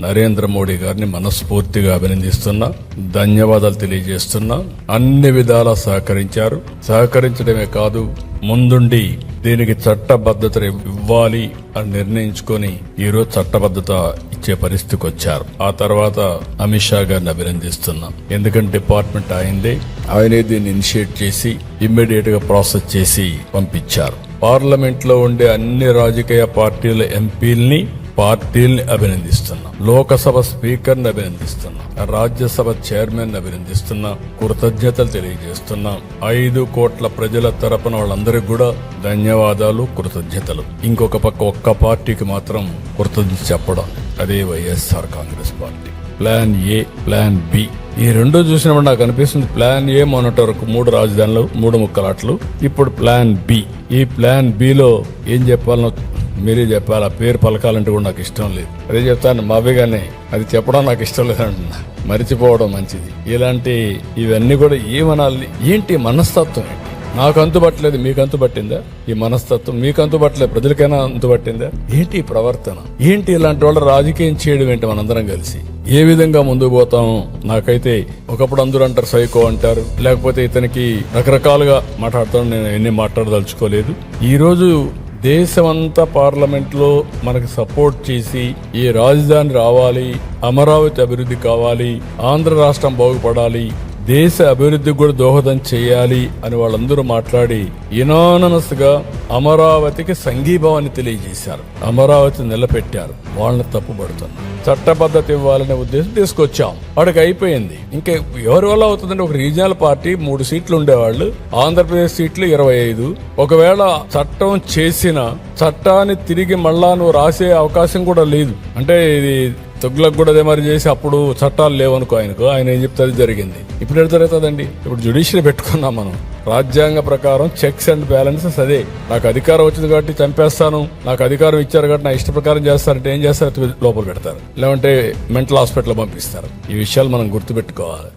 నరేంద్ర మోడీ గారిని మనస్ఫూర్తిగా అభినందిస్తున్నా, ధన్యవాదాలు తెలియజేస్తున్నా. అన్ని విధాలా సహకరించారు. సహకరించడమే కాదు, ముందుండి దీనికి చట్టబద్ధత ఇవ్వాలి అని నిర్ణయించుకొని ఈరోజు చట్టబద్ధత ఇచ్చే పరిస్థితికి వచ్చారు. ఆ తర్వాత అమిత్ షా గారిని అభినందిస్తున్నాం. ఎందుకంటే డిపార్ట్మెంట్ ఆయనే దీన్ని ఇనిషియేట్ చేసి ఇమ్మీడియట్ గా ప్రాసెస్ చేసి పంపించారు. పార్లమెంట్ లో ఉండే అన్ని రాజకీయ పార్టీల ఎంపీల్ని అభినందిస్తున్నాం. లోకసభ స్పీకర్ ని అభినందిస్తున్నాం. రాజ్యసభ చైర్మన్ ని అభినందిస్తున్నాం. కృతజ్ఞతలు తెలియజేస్తున్నాం. 5 కోట్ల ప్రజల తరపున వాళ్ళందరికీ కూడా ధన్యవాదాలు, కృతజ్ఞతలు. ఇంకొక పక్క ఒక్క పార్టీకి మాత్రం కృతజ్ఞత చెప్పడం, అదే YSR Congress party. Plan A, plan B, ఈ రెండు చూసినప్పుడు నాకు అనిపిస్తుంది ప్లాన్ ఏ మొన్నటి వరకు 3 రాజధానులు 3 ముక్కలాట్లు, ఇప్పుడు ప్లాన్ బి. ఈ ప్లాన్ బి లో ఏం చెప్పాలనో మీరే చెప్పాలి. ఆ పేరు పలకాలంటే కూడా నాకు ఇష్టం లేదు. అదే చెప్తాను మావిగానే, అది చెప్పడం నాకు ఇష్టం లేదంటున్నా. మరిచిపోవడం మంచిది. ఇవన్నీ కూడా ఏమనాలి, ఏంటి మనస్తత్వం ఏంటి? నాకు అంతుపట్టలేదు, మీకు అంతుపట్టిందా? ఈ మనస్తత్వం మీకు అంతుపట్టలేదు, ప్రజలకైనా అంతుపట్టిందా? ఏంటి ఈ ప్రవర్తన? ఏంటి ఇలాంటి వాళ్ళ రాజకీయం చేయడం ఏంటి? మనందరం కలిసి ఏ విధంగా ముందుకు పోతాం? నాకైతే ఒకప్పుడు అందరూ అంటారు సైకో అంటారు, లేకపోతే ఇతనికి రకరకాలుగా మాట్లాడతాను. నేను ఎన్ని మాట్లాడదలుచుకోలేదు. ఈ రోజు దేశమంతా పార్లమెంట్ లో మనకు సపోర్ట్ చేసి ఈ రాజధాని రావాలి, అమరావతి అభివృద్ధి కావాలి, ఆంధ్ర రాష్ట్రం బాగుపడాలి, దేశ అభివృద్ధికి కూడా దోహదం చేయాలి అని వాళ్ళందరూ మాట్లాడి యునానమస్ గా అమరావతికి సంఘీభావాన్ని తెలియజేశారు. అమరావతి నిలబెట్టారు. వాళ్ళని తప్పుపడుతున్నారు. చట్టబద్ధత ఇవ్వాలనే ఉద్దేశం తీసుకొచ్చాం. వాడికి అయిపోయింది. ఇంకా ఎవరి వల్ల అవుతుందంటే, ఒక రీజనల్ పార్టీ 3 సీట్లు ఉండేవాళ్ళు, ఆంధ్రప్రదేశ్ సీట్లు 25. ఒకవేళ చట్టం చేసిన చట్టాన్ని తిరిగి మళ్ళా నువ్వు రాసే అవకాశం కూడా లేదు. అంటే ఇది తుగ్లక్ కూడా అదే మరి చేసి అప్పుడు చట్టాలు లేవనుకో ఆయన ఏం చెప్తే అది జరిగింది. ఇప్పుడు ఎటు జరుగుతుందండి? ఇప్పుడు జ్యుడిషియరీ పెట్టుకున్నాం మనం. రాజ్యాంగ ప్రకారం చెక్స్ అండ్ బ్యాలెన్సెస్ అదే. నాకు అధికారం వచ్చింది కాబట్టి చంపేస్తాను, నాకు అధికారం ఇచ్చారు కాబట్టి నా ఇష్ట ప్రకారం చేస్తారంటే ఏం చేస్తారు? లోపల పెడతారు, లేదంటే మెంటల్ హాస్పిటల్ పంపిస్తారు. ఈ విషయాలు మనం గుర్తుపెట్టుకోవాలి.